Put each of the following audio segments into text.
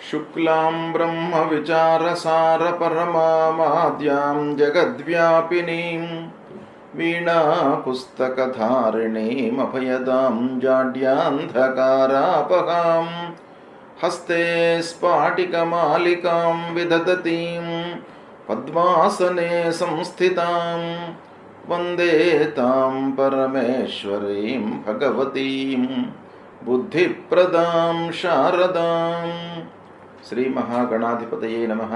शुक्लां ब्रह्मविचारसारपरमामाद्यां जगद्व्यापिनीं वीणापुस्तकधारिणीमभयदां जाड्यान्धकारापहां हस्ते स्फाटिकमालिकां विदधतीं पद्मासने संस्थितां वन्दे तां परमेश्वरीं भगवतीं बुद्धिप्रदां शारदां। శ్రీ మహాగణాధిపతయే నమః.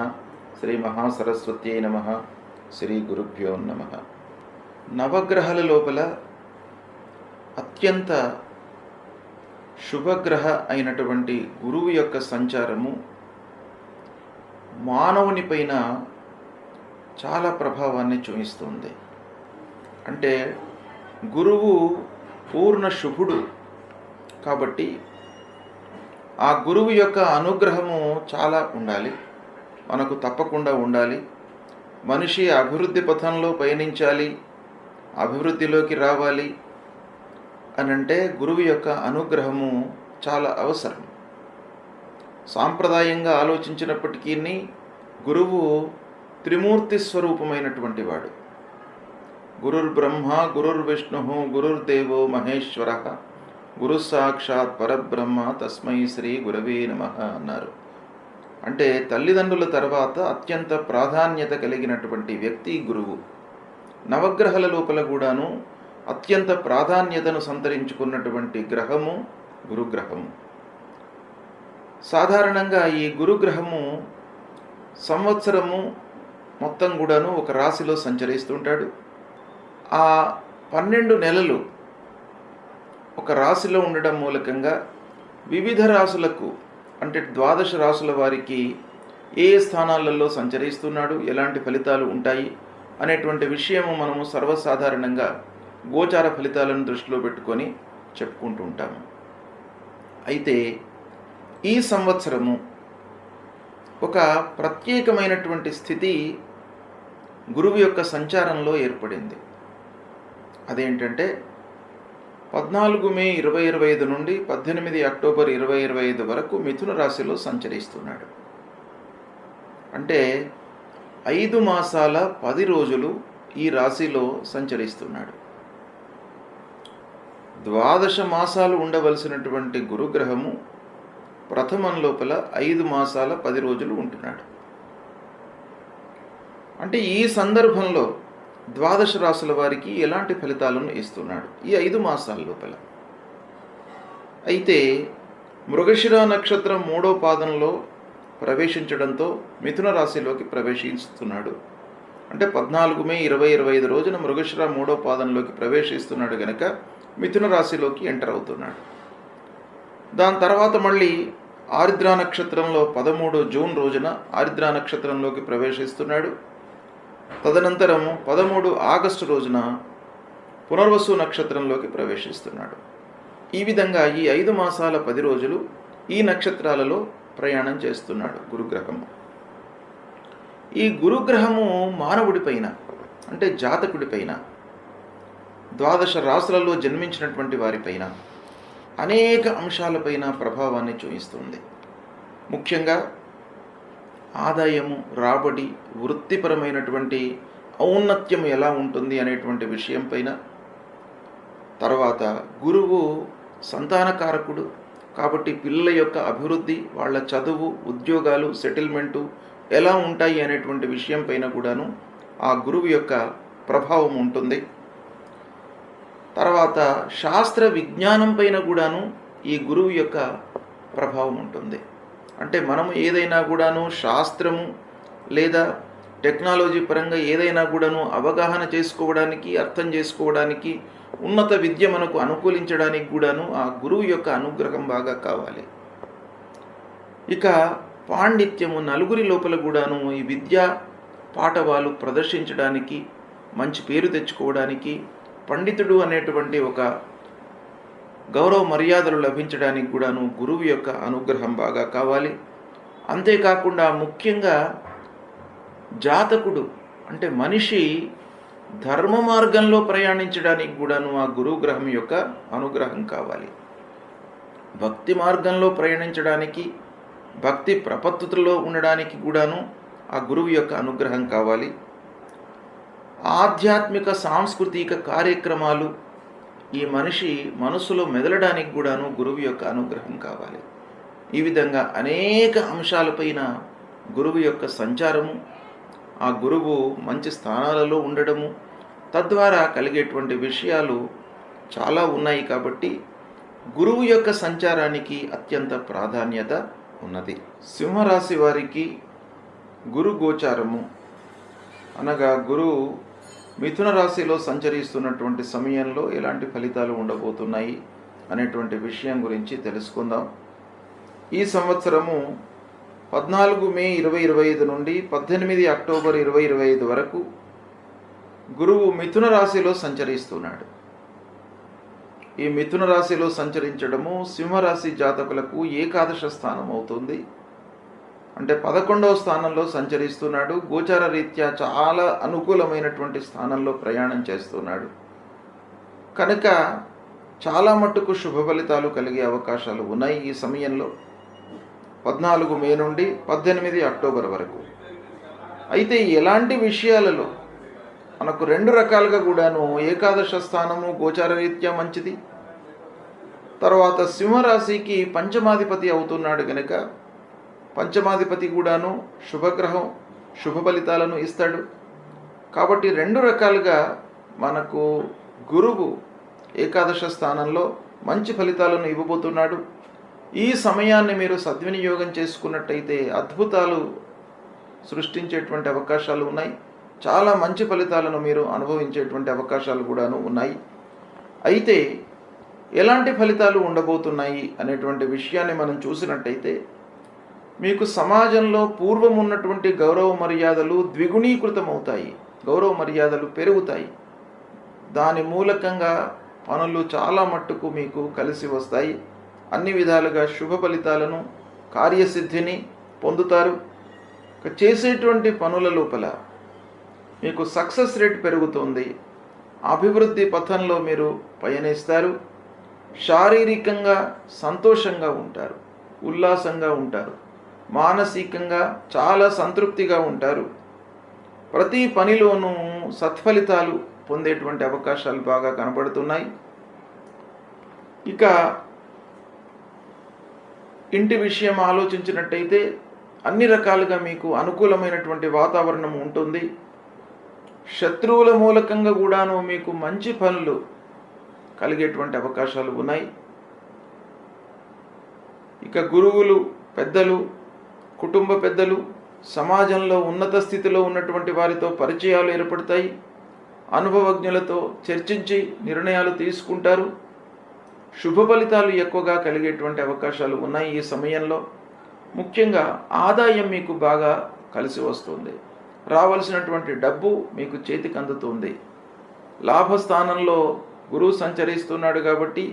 శ్రీ మహాసరస్వత్యై నమః. శ్రీ గురుభ్యో నమః. నవగ్రహాల లోపల అత్యంత శుభగ్రహ అయినటువంటి గురువు యొక్క సంచారము మానవుని పైన చాలా ప్రభావాన్ని చూపిస్తుంది. అంటే గురువు పూర్ణ శుభుడు కాబట్టి ఆ గురువు యొక్క అనుగ్రహము చాలా ఉండాలి, మనకు తప్పకుండా ఉండాలి. మనిషి అభివృద్ధి పథంలో పయనించాలి, అభివృద్ధిలోకి రావాలి అనంటే గురువు యొక్క అనుగ్రహము చాలా అవసరం. సాంప్రదాయంగా ఆలోచించినప్పటికీ గురువు త్రిమూర్తి స్వరూపమైనటువంటి వాడు. గురుర్బ్రహ్మ గురుర్విష్ణు గురుర్దేవో మహేశ్వర గురు సాక్షాత్ పరబ్రహ్మ తస్మై శ్రీ గురవే నమః అన్నారు. అంటే తల్లిదండ్రుల తర్వాత అత్యంత ప్రాధాన్యత కలిగినటువంటి వ్యక్తి గురువు. నవగ్రహాల లోపల కూడాను అత్యంత ప్రాధాన్యతను సంతరించుకున్నటువంటి గ్రహము గురుగ్రహము. సాధారణంగా ఈ గురుగ్రహము సంవత్సరము మొత్తం కూడాను ఒక రాశిలో సంచరిస్తుంటాడు. ఆ 12 నెలలు ఒక రాశిలో ఉండడం మూలకంగా వివిధ రాశులకు అంటే 12 రాశుల వారికి ఏ స్థానాలలో సంచరిస్తున్నాడు, ఎలాంటి ఫలితాలు ఉంటాయి అనేటువంటి విషయము మనము సర్వసాధారణంగా గోచార ఫలితాలను దృష్టిలో పెట్టుకొని చెప్పుకుంటూ ఉంటాము. అయితే ఈ సంవత్సరము ఒక ప్రత్యేకమైనటువంటి స్థితి గురువు యొక్క సంచారంలో ఏర్పడింది. అదేంటంటే 14 మే 2025 నుండి 18 అక్టోబర్ 2025 వరకు మిథున రాశిలో సంచరిస్తున్నాడు. అంటే 5 మాసాల 10 రోజులు ఈ రాశిలో సంచరిస్తున్నాడు. 12 మాసాలు ఉండవలసినటువంటి గురుగ్రహము ప్రథమం లోపల 5 మాసాల 10 రోజులు ఉంటున్నాడు. అంటే ఈ సందర్భంలో 12 రాశుల వారికి ఎలాంటి ఫలితాలను ఇస్తున్నాడు ఈ 5 మాసాల లోపల. అయితే మృగశిర నక్షత్రం 3వ పాదంలో ప్రవేశించడంతో మిథున రాశిలోకి ప్రవేశిస్తున్నాడు. అంటే 14 మే 2025 రోజున మృగశిర 3వ పాదంలోకి ప్రవేశిస్తున్నాడు గనక మిథున రాశిలోకి ఎంటర్ అవుతున్నాడు. దాని తర్వాత మళ్ళీ ఆరిద్ర నక్షత్రంలో 13 జూన్ రోజున ఆరిద్ర నక్షత్రంలోకి ప్రవేశిస్తున్నాడు. తదనంతరం 13 ఆగస్టు రోజున పునర్వసు నక్షత్రంలోకి ప్రవేశిస్తున్నాడు. ఈ విధంగా ఈ 5 మాసాల 10 రోజులు ఈ నక్షత్రాలలో ప్రయాణం చేస్తున్నాడు గురుగ్రహము. ఈ గురుగ్రహము మానవుడి పైన అంటే జాతకుడి పైన 12 రాశులలో జన్మించినటువంటి వారిపైన అనేక అంశాలపైన ప్రభావాన్ని చూపిస్తుంది. ముఖ్యంగా ఆదాయము, రాబడి, వృత్తిపరమైనటువంటి ఔన్నత్యం ఎలా ఉంటుంది అనేటువంటి విషయం పైన, తర్వాత గురువు సంతానకారకుడు కాబట్టి పిల్లల యొక్క అభివృద్ధి, వాళ్ళ చదువు, ఉద్యోగాలు, సెటిల్మెంటు ఎలా ఉంటాయి అనేటువంటి విషయం పైన కూడాను ఆ గురువు యొక్క ప్రభావం ఉంటుంది. తర్వాత శాస్త్ర విజ్ఞానం పైన కూడాను ఈ గురువు యొక్క ప్రభావం ఉంటుంది. అంటే మనము ఏదైనా కూడాను శాస్త్రము లేదా టెక్నాలజీ పరంగా ఏదైనా కూడాను అవగాహన చేసుకోవడానికి, అర్థం చేసుకోవడానికి, ఉన్నత విద్య మనకు అనుకూలించడానికి కూడాను ఆ గురువు యొక్క అనుగ్రహం బాగా కావాలి. ఇక పాండిత్యము, నలుగురి లోపల కూడాను ఈ విద్యా పాఠవాలు ప్రదర్శించడానికి, మంచి పేరు తెచ్చుకోవడానికి, పండితుడు అనేటువంటి ఒక గౌరవ మర్యాదలు లభించడానికి కూడాను గురువు యొక్క అనుగ్రహం బాగా కావాలి. అంతేకాకుండా ముఖ్యంగా జాతకుడు అంటే మనిషి ధర్మ మార్గంలో ప్రయాణించడానికి కూడాను ఆ గురుగ్రహం యొక్క అనుగ్రహం కావాలి. భక్తి మార్గంలో ప్రయాణించడానికి భక్తి ప్రపత్తులో ఉండడానికి కూడాను ఆ గురువు యొక్క అనుగ్రహం కావాలి. ఆధ్యాత్మిక సాంస్కృతిక కార్యక్రమాలు ఈ మనిషి మనసులో మెదలడానికి కూడాను గురువు యొక్క అనుగ్రహం కావాలి. ఈ విధంగా అనేక అంశాలపైన గురువు యొక్క సంచారము, ఆ గురువు మంచి స్థానాలలో ఉండడము, తద్వారా కలిగేటువంటి విషయాలు చాలా ఉన్నాయి. కాబట్టి గురువు యొక్క సంచారానికి అత్యంత ప్రాధాన్యత ఉన్నది. సింహరాశి వారికి గురు గోచారము అనగా గురువు మిథున రాశిలో సంచరిస్తున్నటువంటి సమయంలో ఎలాంటి ఫలితాలు ఉండబోతున్నాయి అనేటువంటి విషయం గురించి తెలుసుకుందాం. ఈ సంవత్సరము 14 మే 2025 నుండి 18 అక్టోబర్ 2025 వరకు గురువు మిథున రాశిలో సంచరిస్తున్నాడు. ఈ మిథున రాశిలో సంచరించడము సింహరాశి జాతకులకు ఏకాదశ స్థానం అవుతుంది. అంటే 11వ స్థానంలో సంచరిస్తున్నాడు. గోచార రీత్యా చాలా అనుకూలమైనటువంటి స్థానంలో ప్రయాణం చేస్తున్నాడు కనుక చాలా మట్టుకు శుభ ఫలితాలు కలిగే అవకాశాలు ఉన్నాయి ఈ సమయంలో 14 మే నుండి 18 అక్టోబర్ వరకు. అయితే ఎలాంటి విషయాలలో మనకు 2 రకాలుగా కూడాను ఏకాదశ స్థానము గోచార రీత్యా మంచిది. తర్వాత సింహరాశికి పంచమాధిపతి అవుతున్నాడు కనుక పంచమాధిపతి కూడాను శుభగ్రహం, శుభ ఫలితాలను ఇస్తాడు. కాబట్టి 2 రకాలుగా మనకు గురువు ఏకాదశ స్థానంలో మంచి ఫలితాలను ఇవ్వబోతున్నాడు. ఈ సమయాన్ని మీరు సద్వినియోగం చేసుకున్నట్టయితే అద్భుతాలు సృష్టించేటువంటి అవకాశాలు ఉన్నాయి. చాలా మంచి ఫలితాలను మీరు అనుభవించేటువంటి అవకాశాలు కూడాను ఉన్నాయి. అయితే ఎలాంటి ఫలితాలు ఉండబోతున్నాయి అనేటువంటి విషయాన్ని మనం చూసినట్టయితే మీకు సమాజంలో పూర్వం ఉన్నటువంటి గౌరవ మర్యాదలు ద్విగుణీకృతమవుతాయి, గౌరవ మర్యాదలు పెరుగుతాయి. దాని మూలకంగా పనులు చాలా మట్టుకు మీకు కలిసి వస్తాయి. అన్ని విధాలుగా శుభ ఫలితాలను, కార్యసిద్ధిని పొందుతారు. చేసేటువంటి పనుల లోపల మీకు సక్సెస్ రేట్ పెరుగుతుంది. అభివృద్ధి పథంలో మీరు పయనిస్తారు. శారీరకంగా సంతోషంగా ఉంటారు, ఉల్లాసంగా ఉంటారు, మానసికంగా చాలా సంతృప్తిగా ఉంటారు. ప్రతి పనిలోనూ సత్ఫలితాలు పొందేటువంటి అవకాశాలు బాగా కనపడుతున్నాయి. ఇక ఇంటి విషయం ఆలోచించినట్టయితే అన్ని రకాలుగా మీకు అనుకూలమైనటువంటి వాతావరణం ఉంటుంది. శత్రువుల మూలకంగా కూడాను మీకు మంచి పనులు కలిగేటువంటి అవకాశాలు ఉన్నాయి. ఇక గురువులు, పెద్దలు, కుటుంబ పెద్దలు, సమాజంలో ఉన్నత స్థితిలో ఉన్నటువంటి వారితో పరిచయాలు ఏర్పడతాయి. అనుభవజ్ఞులతో చర్చించి నిర్ణయాలు తీసుకుంటారు. శుభ ఫలితాలు ఎక్కువగా కలిగేటువంటి అవకాశాలు ఉన్నాయి ఈ సమయంలో. ముఖ్యంగా ఆదాయం మీకు బాగా కలిసి వస్తుంది. రావాల్సినటువంటి డబ్బు మీకు చేతికి అందుతుంది. లాభస్థానంలో గురువు సంచరిస్తున్నాడు కాబట్టి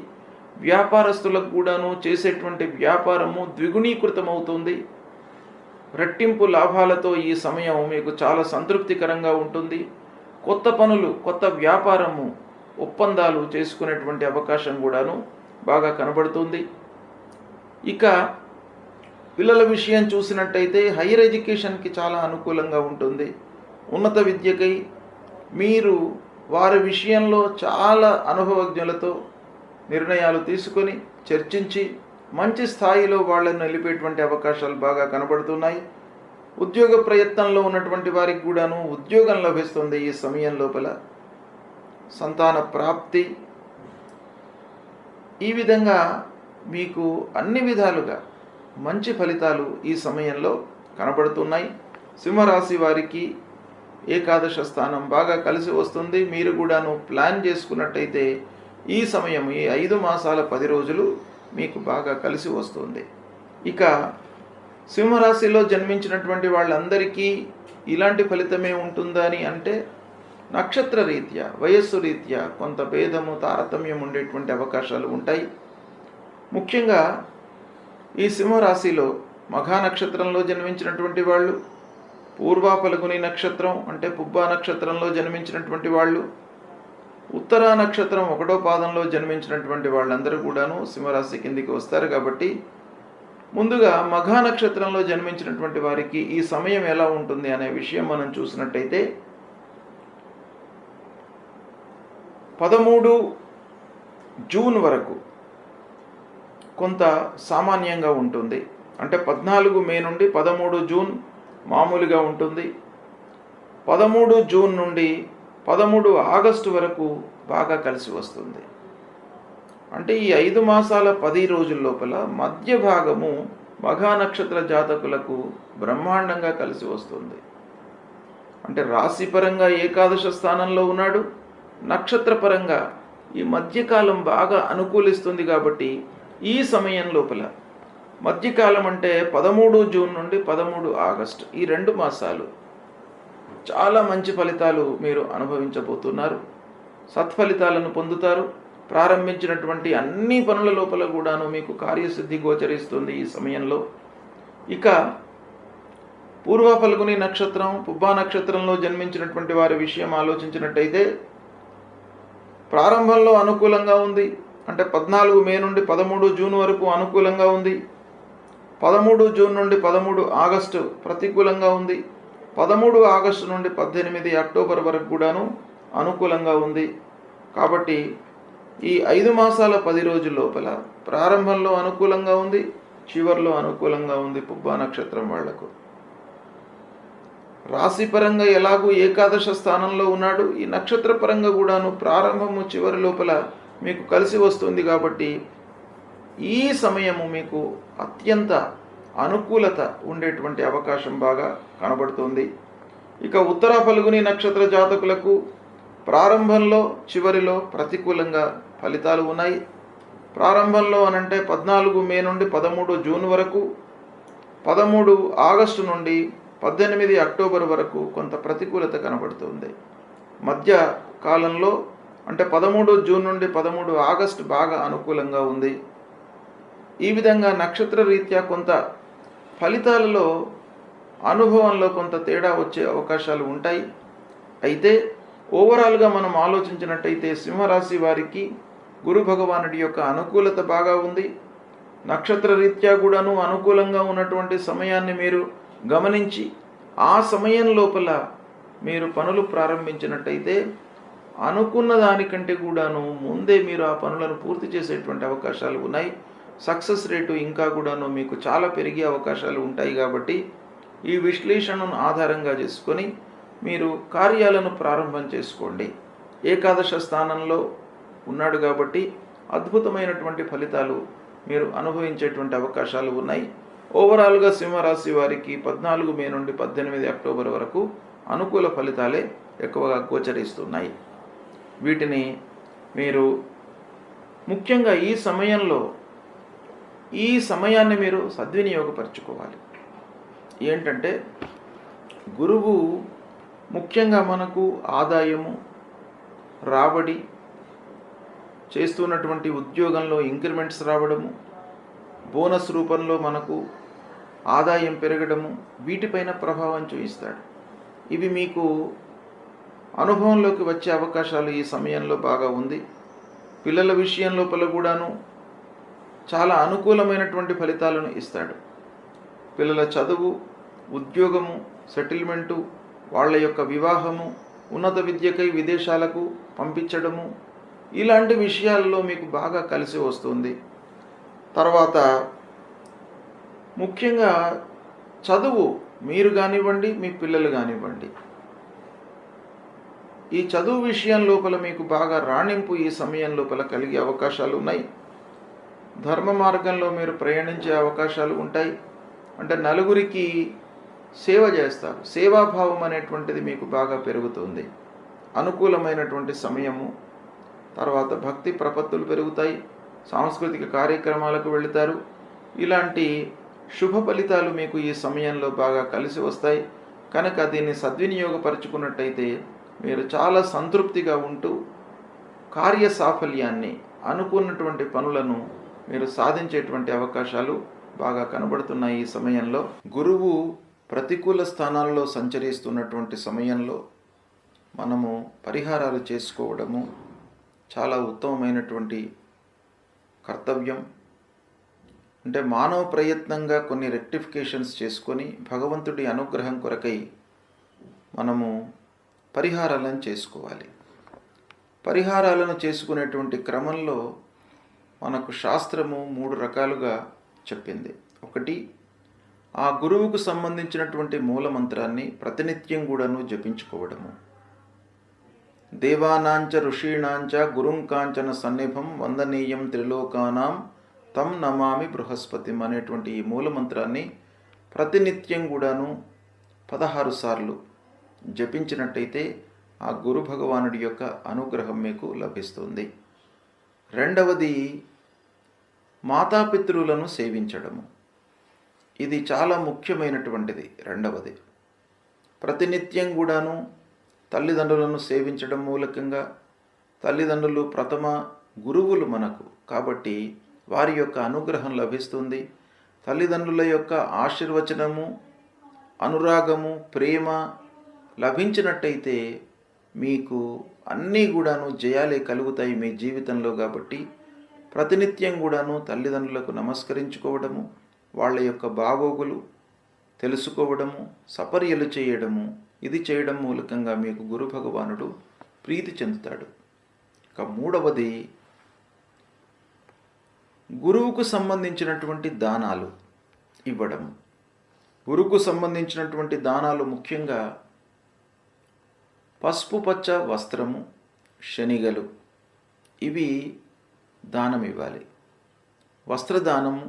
వ్యాపారస్తులకు కూడాను చేసేటువంటి వ్యాపారము ద్విగుణీకృతమవుతుంది. రెట్టింపు లాభాలతో ఈ సమయం మీకు చాలా సంతృప్తికరంగా ఉంటుంది. కొత్త పనులు, కొత్త వ్యాపారము, ఒప్పందాలు చేసుకునేటువంటి అవకాశం కూడాను బాగా కనబడుతుంది. ఇక పిల్లల విషయం చూసినట్టయితే హైయర్ ఎడ్యుకేషన్కి చాలా అనుకూలంగా ఉంటుంది. ఉన్నత విద్యకై మీరు వారి విషయంలో చాలా అనుభవజ్ఞులతో నిర్ణయాలు తీసుకొని చర్చించి మంచి స్థాయిలో వాళ్ళను నిలిపేటువంటి అవకాశాలు బాగా కనబడుతున్నాయి. ఉద్యోగ ప్రయత్నంలో ఉన్నటువంటి వారికి కూడాను ఉద్యోగం లభిస్తుంది ఈ సమయం లోపల. సంతాన ప్రాప్తి, ఈ విధంగా మీకు అన్ని విధాలుగా మంచి ఫలితాలు ఈ సమయంలో కనబడుతున్నాయి. సింహరాశి వారికి ఏకాదశ స్థానం బాగా కలిసి వస్తుంది. మీరు కూడాను ప్లాన్ చేసుకున్నట్టయితే ఈ సమయం, ఈ 5 మాసాల 10 రోజులు మీకు బాగా కలిసి వస్తుంది. ఇక సింహరాశిలో జన్మించినటువంటి వాళ్ళందరికీ ఇలాంటి ఫలితమే ఉంటుందని అంటే నక్షత్ర రీత్యా, వయస్సు రీత్యా కొంత భేదము, తారతమ్యం ఉండేటువంటి అవకాశాలు ఉంటాయి. ముఖ్యంగా ఈ సింహరాశిలో మఘా నక్షత్రంలో జన్మించినటువంటి వాళ్ళు, పూర్వ ఫల్గుని నక్షత్రం అంటే పుబ్బా నక్షత్రంలో జన్మించినటువంటి వాళ్ళు, ఉత్తరా నక్షత్రం 1వ పాదంలో జన్మించినటువంటి వాళ్ళందరూ కూడాను సింహరాశి కిందికి వస్తారు. కాబట్టి ముందుగా మఘా నక్షత్రంలో జన్మించినటువంటి వారికి ఈ సమయం ఎలా ఉంటుంది అనే విషయం మనం చూసినట్టయితే 13 జూన్ వరకు కొంత సామాన్యంగా ఉంటుంది. అంటే 14 మే నుండి 13 జూన్ మామూలుగా ఉంటుంది. 13 జూన్ నుండి 13 ఆగస్టు వరకు బాగా కలిసి వస్తుంది. అంటే ఈ 5 మాసాల 10 రోజుల లోపల మధ్య భాగము మఘా నక్షత్ర జాతకులకు బ్రహ్మాండంగా కలిసి వస్తుంది. అంటే రాశిపరంగా ఏకాదశ స్థానంలో ఉన్నాడు, నక్షత్రపరంగా ఈ మధ్యకాలం బాగా అనుకూలిస్తుంది. కాబట్టి ఈ సమయం లోపల మధ్యకాలం అంటే 13 జూన్ నుండి 13 ఆగస్టు ఈ 2 మాసాలు చాలా మంచి ఫలితాలు మీరు అనుభవించబోతున్నారు. సత్ఫలితాలను పొందుతారు. ప్రారంభించినటువంటి అన్ని పనుల లోపల కూడాను మీకు కార్యసిద్ధి గోచరిస్తుంది ఈ సమయంలో. ఇక పూర్వ ఫల్గుని నక్షత్రం, పుబ్బా నక్షత్రంలో జన్మించినటువంటి వారి విషయం ఆలోచించినట్టయితే ప్రారంభంలో అనుకూలంగా ఉంది. అంటే 14 మే నుండి 13 జూన్ వరకు అనుకూలంగా ఉంది. 13 జూన్ నుండి 13 ఆగస్టు ప్రతికూలంగా ఉంది. 13 ఆగస్టు నుండి 18 అక్టోబర్ వరకు కూడాను అనుకూలంగా ఉంది. కాబట్టి ఈ 5 మాసాల 10 రోజుల లోపల ప్రారంభంలో అనుకూలంగా ఉంది, చివరిలో అనుకూలంగా ఉంది పుబ్బా నక్షత్రం వాళ్లకు. రాశిపరంగా ఎలాగూ ఏకాదశ స్థానంలో ఉన్నాడు, ఈ నక్షత్ర పరంగా కూడాను ప్రారంభము చివరి లోపల మీకు కలిసి వస్తుంది. కాబట్టి ఈ సమయము మీకు అత్యంత అనుకూలత ఉండేటువంటి అవకాశం బాగా కనబడుతుంది. ఇక ఉత్తర ఫల్గుని నక్షత్ర జాతకులకు ప్రారంభంలో చివరిలో ప్రతికూలంగా ఫలితాలు ఉన్నాయి. ప్రారంభంలో అనంటే 14 మే నుండి 13 జూన్ వరకు, 13 ఆగస్టు నుండి 18 అక్టోబర్ వరకు కొంత ప్రతికూలత కనబడుతుంది. మధ్య కాలంలో అంటే 13 జూన్ నుండి 13 ఆగస్టు బాగా అనుకూలంగా ఉంది. ఈ విధంగా నక్షత్ర రీత్యా కొంత ఫలితాలలో అనుభవంలో కొంత తేడా వచ్చే అవకాశాలు ఉంటాయి. అయితే ఓవరాల్గా మనం ఆలోచించినట్టయితే సింహరాశి వారికి గురు భగవానుడి యొక్క అనుకూలత బాగా ఉంది. నక్షత్ర రీత్యా కూడాను అనుకూలంగా ఉన్నటువంటి సమయాన్ని మీరు గమనించి ఆ సమయం లోపల మీరు పనులు ప్రారంభించినట్టయితే అనుకున్న దానికంటే కూడాను ముందే మీరు ఆ పనులను పూర్తి చేసేటువంటి అవకాశాలు ఉన్నాయి. సక్సెస్ రేటు ఇంకా కూడాను మీకు చాలా పెరిగే అవకాశాలు ఉంటాయి. కాబట్టి ఈ విశ్లేషణను ఆధారంగా చేసుకొని మీరు కార్యాలను ప్రారంభం చేసుకోండి. ఏకాదశ స్థానంలో ఉన్నాడు కాబట్టి అద్భుతమైనటువంటి ఫలితాలు మీరు అనుభవించేటువంటి అవకాశాలు ఉన్నాయి. ఓవరాల్గా సింహరాశి వారికి 14 మే నుండి 18 అక్టోబర్ వరకు అనుకూల ఫలితాలే ఎక్కువగా గోచరిస్తున్నాయి. వీటిని మీరు ముఖ్యంగా ఈ సమయాన్ని మీరు సద్వినియోగపరచుకోవాలి. ఏంటంటే గురువు ముఖ్యంగా మనకు ఆదాయము, రాబడి, చేస్తున్నటువంటి ఉద్యోగంలో ఇంక్రిమెంట్స్ రావడము, బోనస్ రూపంలో మనకు ఆదాయం పెరగడము, వీటిపైన ప్రభావం చూపిస్తాడు. ఇవి మీకు అనుభవంలోకి వచ్చే అవకాశాలు ఈ సమయంలో బాగా ఉంది. పిల్లల విషయం లోపల కూడాను చాలా అనుకూలమైనటువంటి ఫలితాలను ఇస్తాడు. పిల్లల చదువు, ఉద్యోగము, సెటిల్మెంటు, వాళ్ళ యొక్క వివాహము, ఉన్నత విద్యకై విదేశాలకు పంపించడము, ఇలాంటి విషయాల్లో మీకు బాగా కలిసి వస్తుంది. తర్వాత ముఖ్యంగా చదువు మీరు కానివ్వండి, మీ పిల్లలు కానివ్వండి, ఈ చదువు విషయం లోపల మీకు బాగా రాణింపు ఈ సమయం లోపల కలిగే అవకాశాలు ఉన్నాయి. ధర్మ మార్గంలో మీరు ప్రయాణించే అవకాశాలు ఉంటాయి. అంటే నలుగురికి సేవ చేస్తారు. సేవాభావం అనేటువంటిది మీకు బాగా పెరుగుతుంది. అనుకూలమైనటువంటి సమయము. తర్వాత భక్తి ప్రపత్తులు పెరుగుతాయి. సాంస్కృతిక కార్యక్రమాలకు వెళుతారు. ఇలాంటి శుభ ఫలితాలు మీకు ఈ సమయంలో బాగా కలిసి వస్తాయి. కనుక దీన్ని సద్వినియోగపరుచుకున్నట్టయితే మీరు చాలా సంతృప్తిగా ఉంటూ కార్య సాఫల్యాన్ని, అనుకున్నటువంటి పనులను మీరు సాధించేటువంటి అవకాశాలు బాగా కనబడుతున్నాయి. ఈ సమయంలో గురువు ప్రతికూల స్థానాల్లో సంచరిస్తున్నటువంటి సమయంలో మనము పరిహారాలు చేసుకోవడము చాలా ఉత్తమమైనటువంటి కర్తవ్యం. అంటే మానవ ప్రయత్నంగా కొన్ని రెక్టిఫికేషన్స్ చేసుకొని భగవంతుడి అనుగ్రహం కొరకై మనము పరిహారాలను చేసుకోవాలి. పరిహారాలను చేసుకునేటువంటి క్రమంలో మనకు శాస్త్రము 3 రకాలుగా చెప్పింది. ఒకటి, ఆ గురువుకు సంబంధించినటువంటి మూలమంత్రాన్ని ప్రతినిత్యం కూడాను జపించుకోవడము. దేవానాంచ ఋషీణాంచ గురుంకాంచన సన్నిభం వందనీయం త్రిలోకానాం తం నమామి బృహస్పతిం అనేటువంటి ఈ మూలమంత్రాన్ని ప్రతినిత్యం కూడాను 16 సార్లు జపించినట్టయితే ఆ గురు భగవానుడి యొక్క అనుగ్రహం మీకు లభిస్తుంది. రెండవది, మాతాపితృలను సేవించడము. ఇది చాలా ముఖ్యమైనటువంటిది. రెండవది, ప్రతినిత్యం కూడాను తల్లిదండ్రులను సేవించడం మూలకంగా, తల్లిదండ్రులు ప్రథమ గురువులు మనకు కాబట్టి వారి యొక్క అనుగ్రహం లభిస్తుంది. తల్లిదండ్రుల యొక్క ఆశీర్వచనము, అనురాగము, ప్రేమ లభించినట్టయితే మీకు అన్నీ కూడాను జయాలే కలుగుతాయి మీ జీవితంలో. కాబట్టి ప్రతినిత్యం కూడాను తల్లిదండ్రులకు నమస్కరించుకోవడము, వాళ్ళ యొక్క బాగోగులు తెలుసుకోవడము, సపర్యలు చేయడము, ఇది చేయడం మూలకంగా మీకు గురు భగవానుడు ప్రీతి చెందుతాడు. ఇక మూడవది, గురువుకు సంబంధించినటువంటి దానాలు ఇవ్వడము. గురువుకు సంబంధించినటువంటి దానాలు ముఖ్యంగా పసుపు పచ్చ వస్త్రము, శనిగలు, ఇవి దానం ఇవ్వాలి. వస్త్రదానము,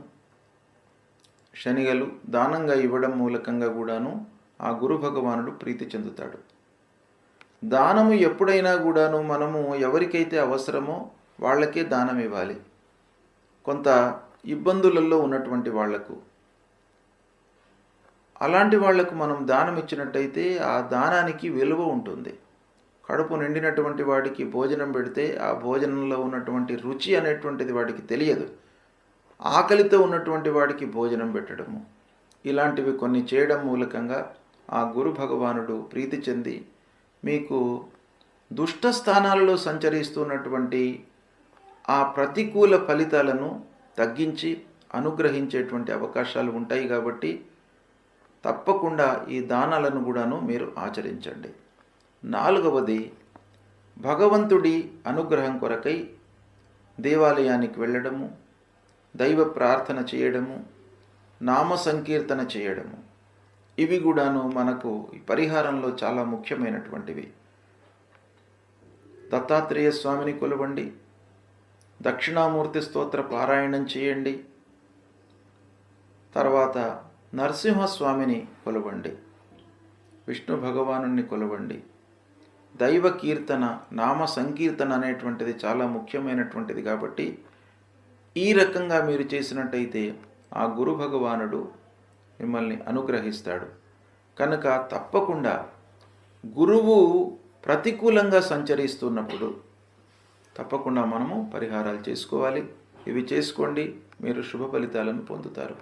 శనిగలు దానంగా ఇవ్వడం మూలకంగా కూడాను ఆ గురు భగవానుడు ప్రీతి చెందుతాడు. దానము ఎప్పుడైనా కూడాను మనము ఎవరికైతే అవసరమో వాళ్ళకే దానం ఇవ్వాలి. కొంత ఇబ్బందులలో ఉన్నటువంటి వాళ్లకు, అలాంటి వాళ్లకు మనం దానం ఇచ్చినట్టయితే ఆ దానానికి విలువ ఉంటుంది. కడుపు నిండినటువంటి వాడికి భోజనం పెడితే ఆ భోజనంలో ఉన్నటువంటి రుచి అనేటువంటిది వాడికి తెలియదు. ఆకలితో ఉన్నటువంటి వాడికి భోజనం పెట్టడము, ఇలాంటివి కొన్ని చేయడం మూలకంగా ఆ గురు భగవానుడు ప్రీతి చెంది మీకు దుష్ట స్థానాలలో సంచరిస్తున్నటువంటి ఆ ప్రతికూల ఫలితాలను తగ్గించి అనుగ్రహించేటువంటి అవకాశాలు ఉంటాయి. కాబట్టి తప్పకుండా ఈ దానాలను కూడాను మీరు ఆచరించండి. నాలుగవది, భగవంతుడి అనుగ్రహం కొరకై దేవాలయానికి వెళ్ళడము, దైవ ప్రార్థన చేయడము, నామ సంకీర్తన చేయడము, ఇవి కూడాను మనకు ఈ పరిహారంలో చాలా ముఖ్యమైనటువంటివి. దత్తాత్రేయ స్వామిని కొలవండి, దక్షిణామూర్తి స్తోత్ర పారాయణం చేయండి, తర్వాత నరసింహస్వామిని కొలవండి, విష్ణు భగవానుని కొలవండి. దైవ కీర్తన, నామ సంకీర్తన అనేటువంటిది చాలా ముఖ్యమైనటువంటిది. కాబట్టి ఈ రకంగా మీరు చేసినట్టయితే ఆ గురు భగవానుడు మిమ్మల్ని అనుగ్రహిస్తాడు. కనుక తప్పకుండా గురువు ప్రతికూలంగా సంచరిస్తున్నప్పుడు తప్పకుండా మనము పరిహారాలు చేసుకోవాలి. ఇవి చేసుకోండి, మీరు శుభ ఫలితాలను పొందుతారు.